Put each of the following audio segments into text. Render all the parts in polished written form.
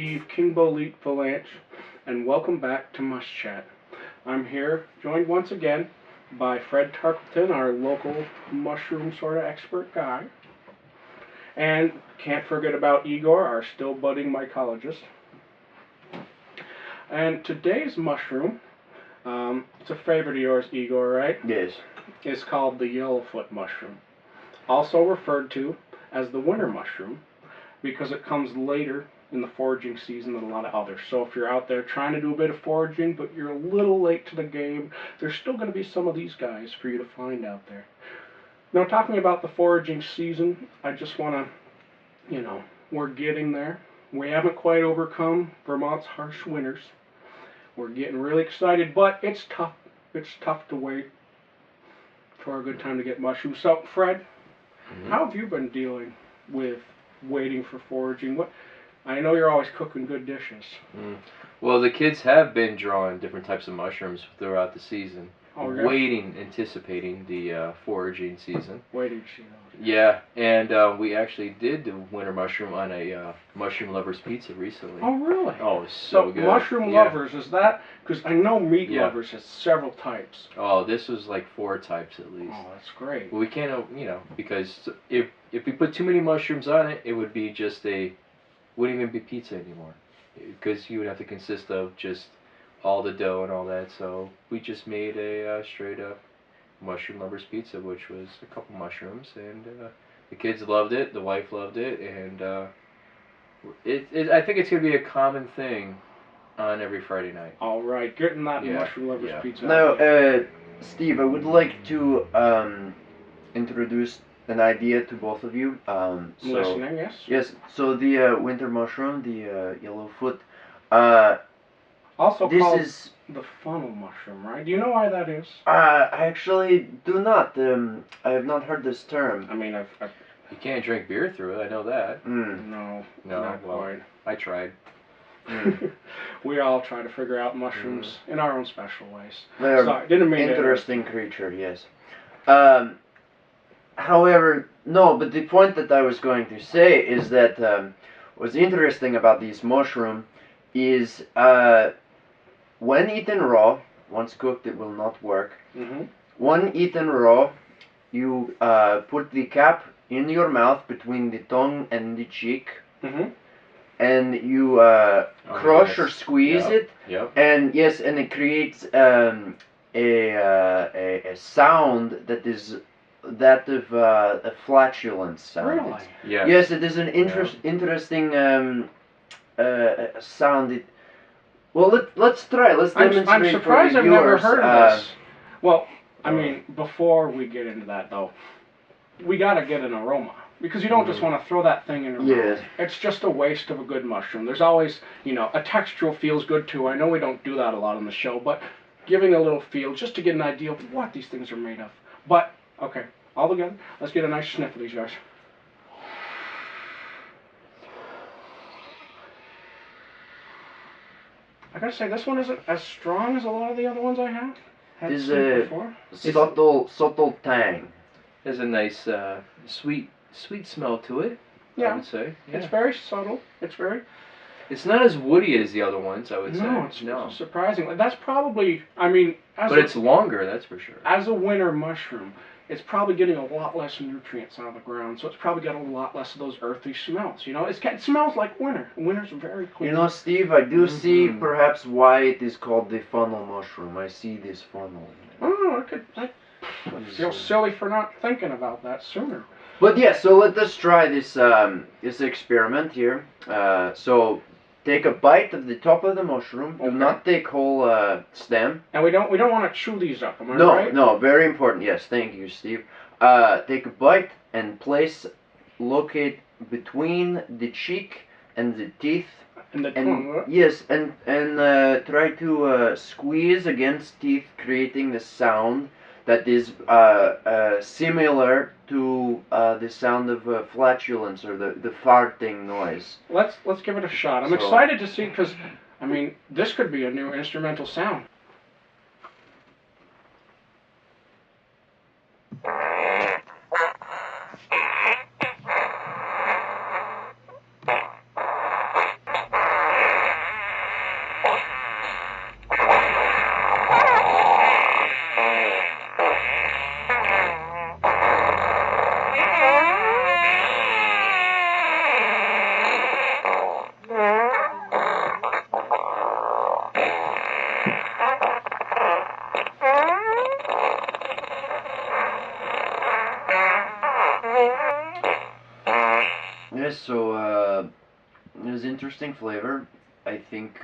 Steve Kingbolite Valanche, and welcome back to Mush Chat. I'm here, joined once again by Fred Tarkleton, our local mushroom sort of expert guy. And can't forget about Igor, our still budding mycologist. And today's mushroom, it's a favorite of yours, Igor, right? Yes. It's called the Yellowfoot Mushroom, also referred to as the winter mushroom, because it comes later in the foraging season than a lot of others. So if you're out there trying to do a bit of foraging, but you're a little late to the game, there's still going to be some of these guys for you to find out there. Now, talking about the foraging season, I just want to, we're getting there. We haven't quite overcome Vermont's harsh winters. We're getting really excited, but it's tough. It's tough to wait for a good time to get mushrooms. So, Fred, how have you been dealing with waiting for foraging? I know you're always cooking good dishes. Well, the kids have been drawing different types of mushrooms throughout the season. Okay. Anticipating the foraging season. Waiting, see. Yeah, and we actually did the winter mushroom on a mushroom lovers pizza recently. Oh, really? Oh, so good. Mushroom lovers, is that, because I know meat lovers has several types. Oh, this was like 4 types at least. Oh, that's great. Well, we can't, because if we put too many mushrooms on it, it would be just wouldn't even be pizza anymore. Because you would have to consist of just all the dough and all that. So we just made a straight up mushroom lovers pizza, which was a couple mushrooms, and the kids loved it, the wife loved it, and I think it's going to be a common thing on every Friday night. All right, getting that mushroom lovers pizza. Now, Steve, I would like to introduce an idea to both of you. Listening, yes? Yes, so the winter mushroom, the Yellowfoot, also this called is the funnel mushroom, right? Do you know why that is? I actually do not. I have not heard this term. I mean, You can't drink beer through it, I know that. No, not well, quite. I tried. We all try to figure out mushrooms in our own special ways. They're Sorry, didn't mean interesting creature, yes. However, no, but the point that I was going to say is that what's interesting about these mushroom is when eaten raw, once cooked it will not work. When eaten raw, you put the cap in your mouth between the tongue and the cheek, and you crush or squeeze it, and yes, and it creates a sound that is that of a flatulent sound. Really? Yes. Yes, it is an interesting sound. Well, let's try. Let's demonstrate. I'm surprised for the I've never viewers, heard of this. Well, I mean, before we get into that, though, we got to get an aroma. Because you don't just want to throw that thing in your mouth. It's just a waste of a good mushroom. There's always, a textural feels good, too. I know we don't do that a lot on the show, but giving a little feel just to get an idea of what these things are made of. But, okay, all together, let's get a nice sniff of these guys. I gotta say, this one isn't as strong as a lot of the other ones I have. Had seen before. Subtle tang. There's a nice sweet smell to it, I would say. Yeah. It's very subtle. It's not as woody as the other ones, I would say. No, it's surprisingly. That's probably, I mean... But it's longer, that's for sure. As a winter mushroom, it's probably getting a lot less nutrients out of the ground, so it's probably got a lot less of those earthy smells, It smells like winter. Winter's very clean. Steve, I do see perhaps why it is called the funnel mushroom. I see this funnel. Oh, I feel silly for not thinking about that sooner. But yeah, so let us try this this experiment here. So take a bite of the top of the mushroom. Do not take whole stem. And we don't want to chew these up. Am I right? No, very important. Yes, thank you, Steve. Take a bite and locate between the cheek and the teeth. And the tongue. Yes, and try to squeeze against teeth, creating the sound that is similar to the sound of flatulence or the farting noise. Let's give it a shot. I'm excited to see, because I mean, this could be a new instrumental sound. Yes, so it was interesting flavor. I think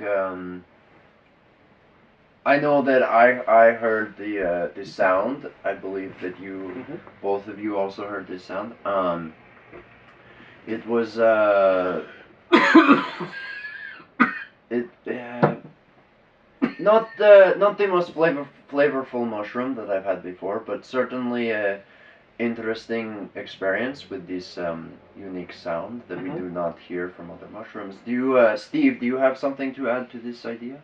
I know that I heard the sound. I believe that you both of you also heard this sound. It was it not the most flavorful mushroom that I've had before, but certainly a interesting experience with this unique sound that we do not hear from other mushrooms. Do you, Steve? Do you have something to add to this idea?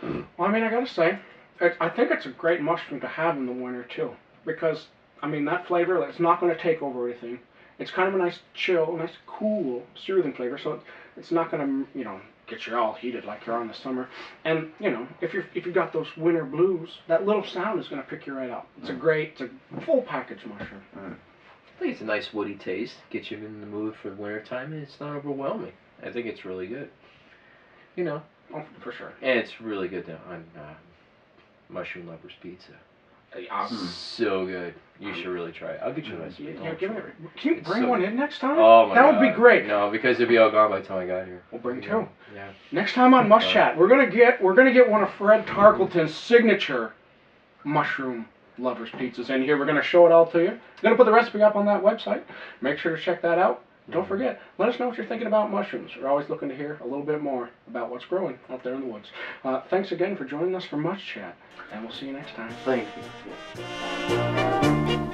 Well, I mean, I gotta say, I think it's a great mushroom to have in the winter too, because I mean that flavor, it's not going to take over everything. It's kind of a nice chill, nice cool, soothing flavor, so it's not going to get you all heated like you're on the summer. And if you've got those winter blues, that little sound is going to pick you right up. It's it's a full package mushroom. I think it's a nice woody taste, gets you in the mood for the winter time, and it's not overwhelming. I think it's really good. Oh, for sure. And it's really good on Mushroom Lovers Pizza. So good. You should really try it. I'll get you a recipe. Can you bring one in next time? Oh my God. That would be great. No, because it'd be all gone by the time I got here. We'll bring two. Yeah. Next time on Mush Chat, we're gonna get one of Fred Tarkleton's signature Mushroom Lovers pizzas in here. We're gonna show it all to you. We're gonna put the recipe up on that website. Make sure to check that out. Don't forget, let us know what you're thinking about mushrooms. We're always looking to hear a little bit more about what's growing out there in the woods. Thanks again for joining us for Mush Chat, and we'll see you next time. Thank you.